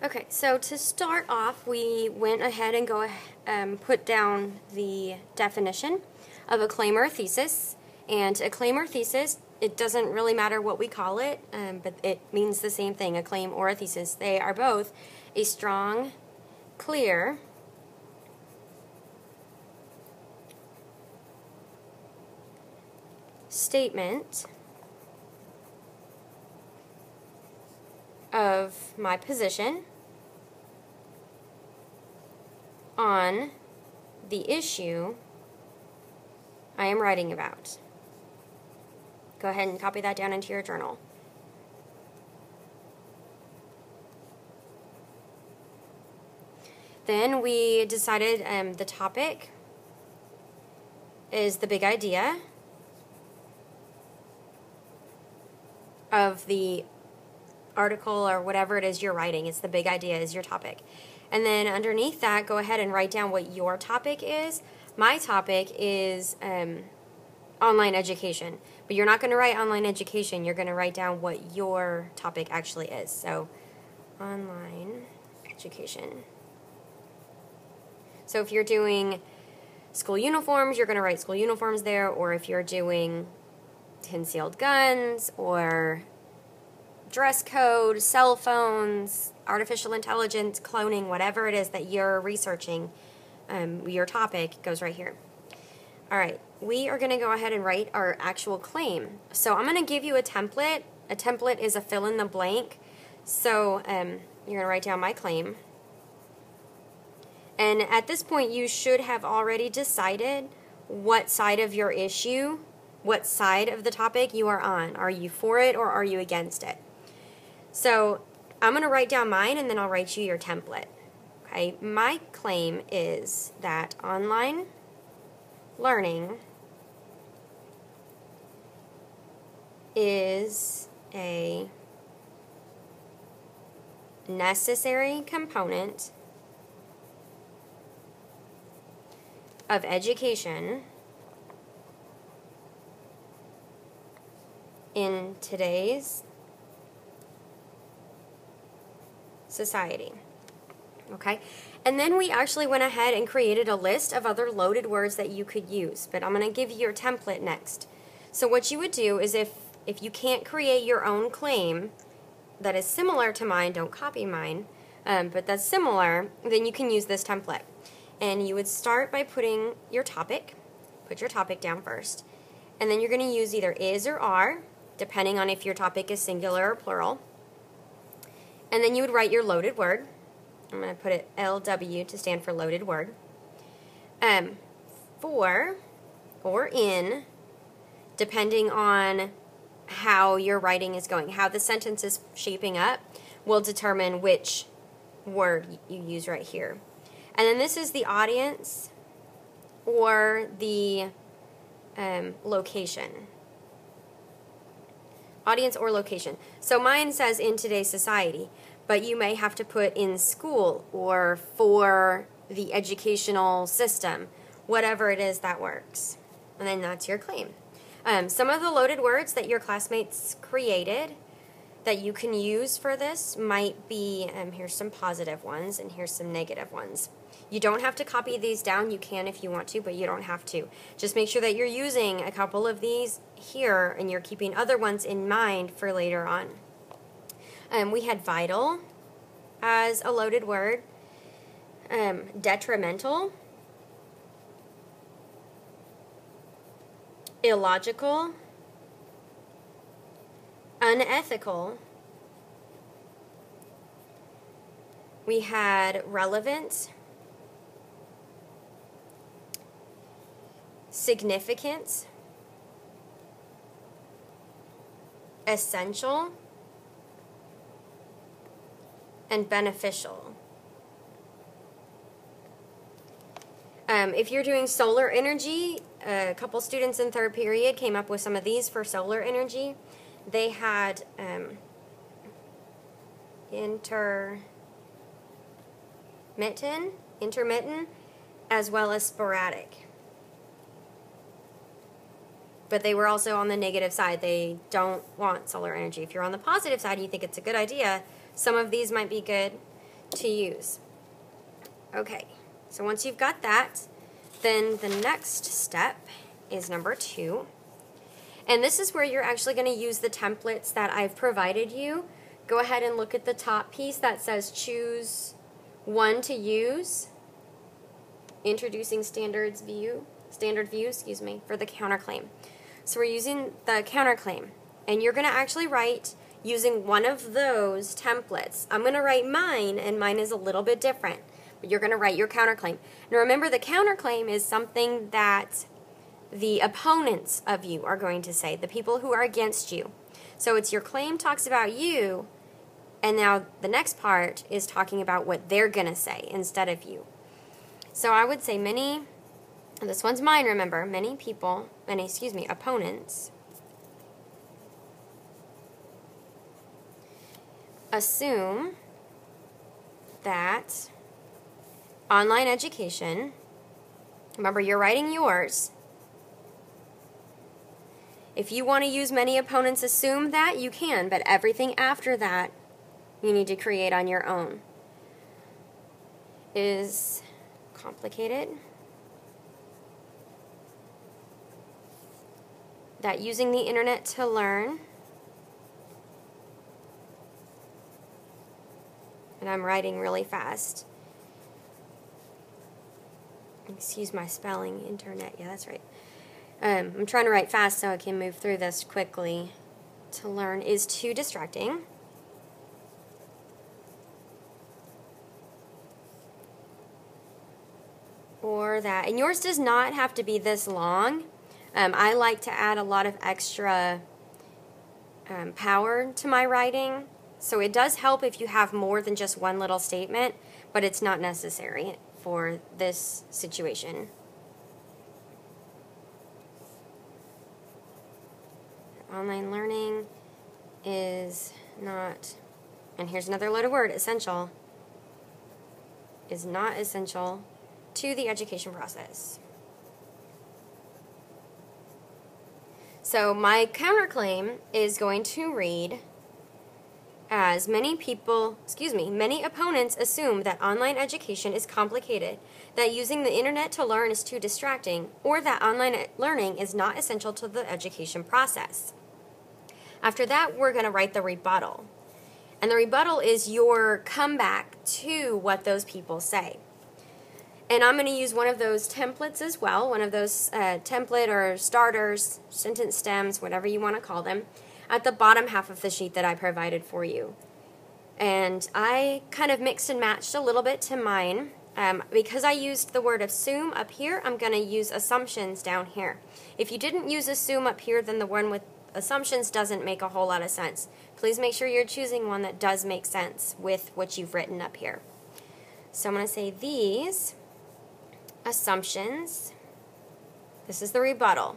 Okay, so to start off, we went ahead and put down the definition of a claim or a thesis. And a claim or thesis, it doesn't really matter what we call it, but it means the same thing, a claim or a thesis. They are both a strong, clear, statement of my position on the issue I am writing about. Go ahead and copy that down into your journal. Then we decided the topic is the big idea of the article or whatever it is you're writing. It's the big idea is your topic. And then underneath that, go ahead and write down what your topic is. My topic is online education. But you're not going to write online education. You're going to write down what your topic actually is. So, online education. So if you're doing school uniforms, you're going to write school uniforms there. Or if you're doing concealed guns or dress code, cell phones, artificial intelligence, cloning, whatever it is that you're researching, your topic goes right here. All right, we are going to go ahead and write our actual claim. So I'm going to give you a template. A template is a fill in the blank. So you're going to write down my claim. And at this point, you should have already decided what side of your issue, what side of the topic you are on. Are you for it or are you against it? So I'm going to write down mine and then I'll write you your template. Okay, my claim is that online learning is a necessary component of education in today's society. Okay, and then we actually went ahead and created a list of other loaded words that you could use, but I'm going to give you your template next. So what you would do is if you can't create your own claim that is similar to mine, don't copy mine, but that's similar, then you can use this template. And you would start by putting your topic, put your topic down first, and then you're going to use either is or are, depending on if your topic is singular or plural. And then you would write your loaded word. I'm going to put it LW to stand for loaded word. For or in, depending on how your writing is going, how the sentence is shaping up, will determine which word you use right here. And then this is the audience or the location. Audience or location. So mine says in today's society, but you may have to put in school or for the educational system, whatever it is that works. And then that's your claim. Some of the loaded words that your classmates created that you can use for this might be, here's some positive ones and here's some negative ones. You don't have to copy these down. You can if you want to, but you don't have to. Just make sure that you're using a couple of these here and you're keeping other ones in mind for later on. We had vital as a loaded word, detrimental, illogical, unethical. We had relevant, significant, essential, and beneficial. If you're doing solar energy, a couple students in third period came up with some of these for solar energy. They had intermittent, as well as sporadic. But they were also on the negative side. They don't want solar energy. If you're on the positive side and you think it's a good idea, some of these might be good. to use. Okay, so once you've got that, then the next step is number 2. And this is where you're actually going to use the templates that I've provided you. Go ahead and look at the top piece that says choose one to use. Introducing standard view, for the counterclaim. So we're using the counterclaim. And you're going to actually write using one of those templates. I'm going to write mine, and mine is a little bit different. But you're going to write your counterclaim. Now remember, the counterclaim is something that the opponents of you are going to say, the people who are against you. So it's your claim talks about you, and now the next part is talking about what they're going to say instead of you. So I would say many, and this one's mine, remember, opponents assume that online education, remember you're writing yours. If you want to use many opponents assume that, you can, but everything after that you need to create on your own. Is complicated. That using the internet to learn, and I'm writing really fast. Excuse my spelling, internet, yeah, that's right. I'm trying to write fast so I can move through this quickly. To learn is too distracting. Or that, and yours does not have to be this long. I like to add a lot of extra power to my writing, so it does help if you have more than just one little statement, but it's not necessary for this situation. Online learning is not, and here's another loaded word, essential, is not essential to the education process. So my counterclaim is going to read as many opponents assume that online education is complicated, that using the internet to learn is too distracting, or that online learning is not essential to the education process. After that, we're going to write the rebuttal. And the rebuttal is your comeback to what those people say. And I'm going to use one of those templates as well, one of those template or starters, sentence stems, whatever you want to call them, at the bottom half of the sheet that I provided for you. And I kind of mixed and matched a little bit to mine. Because I used the word assume up here, I'm going to use assumptions down here. If you didn't use assume up here, then the one with assumptions doesn't make a whole lot of sense. Please make sure you're choosing one that does make sense with what you've written up here. So I'm going to say these assumptions, this is the rebuttal.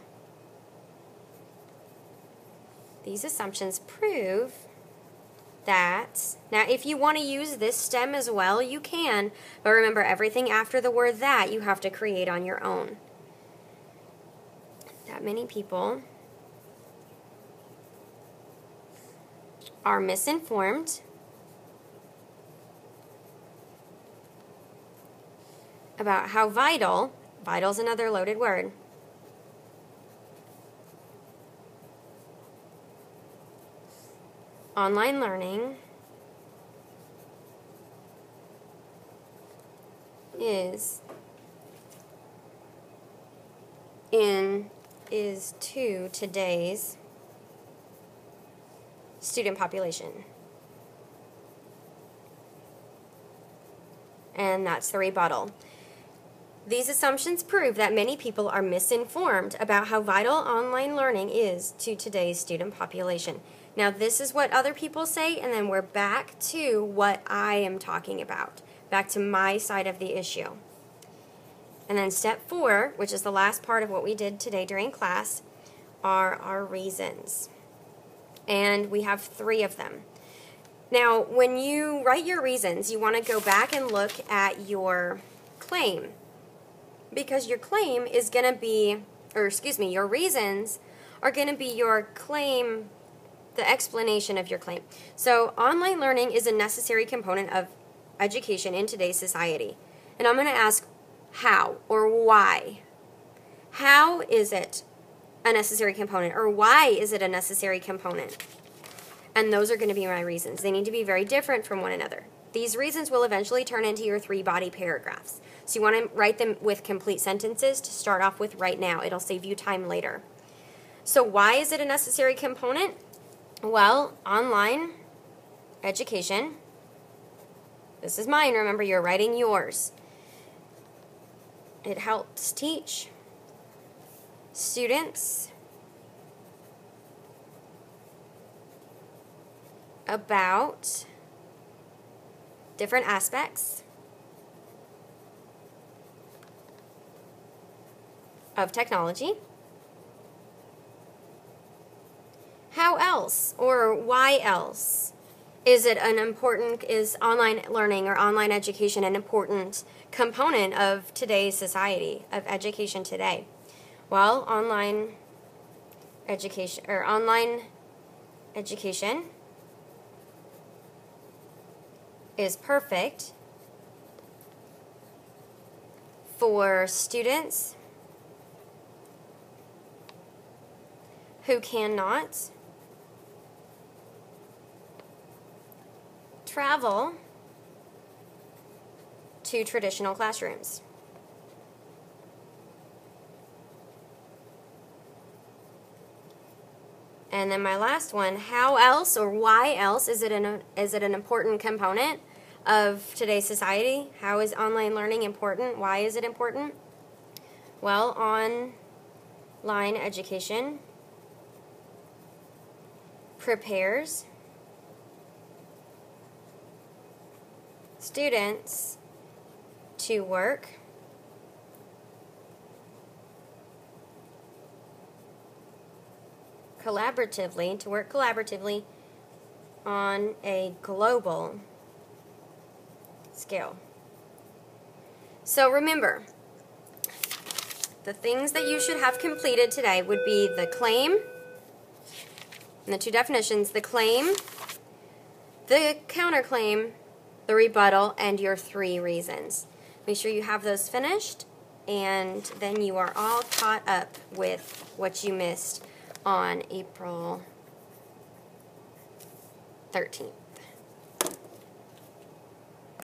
These assumptions prove that, now if you want to use this stem as well, you can, but remember everything after the word that you have to create on your own. That many people are misinformed about how vital's another loaded word, online learning is to today's student population. And that's the rebuttal. These assumptions prove that many people are misinformed about how vital online learning is to today's student population. Now, this is what other people say, and then we're back to what I am talking about, back to my side of the issue. And then step 4, which is the last part of what we did today during class, are our reasons. And we have 3 of them. Now, when you write your reasons, you want to go back and look at your claim, because your claim is going to be, your reasons are going to be your claim, the explanation of your claim. So online learning is a necessary component of education in today's society. And I'm going to ask how or why. How is it a necessary component, or why is it a necessary component? And those are going to be my reasons. They need to be very different from one another. These reasons will eventually turn into your 3-body paragraphs. So you want to write them with complete sentences to start off with right now. It'll save you time later. So why is it a necessary component? Well, online education. This is mine. Remember, you're writing yours. It helps teach students about different aspects of technology. How else or why else is online learning or online education an important component of today's society, of education today? Well, online education is perfect for students who cannot travel to traditional classrooms. And then my last one, how else or why else is it an important component of today's society? How is online learning important? Why is it important? Well, online education prepares students to work collaboratively on a global scale. So remember, the things that you should have completed today would be the claim, and the 2 definitions, the claim, the counterclaim, the rebuttal, and your 3 reasons. Make sure you have those finished, and then you are all caught up with what you missed on April 13th.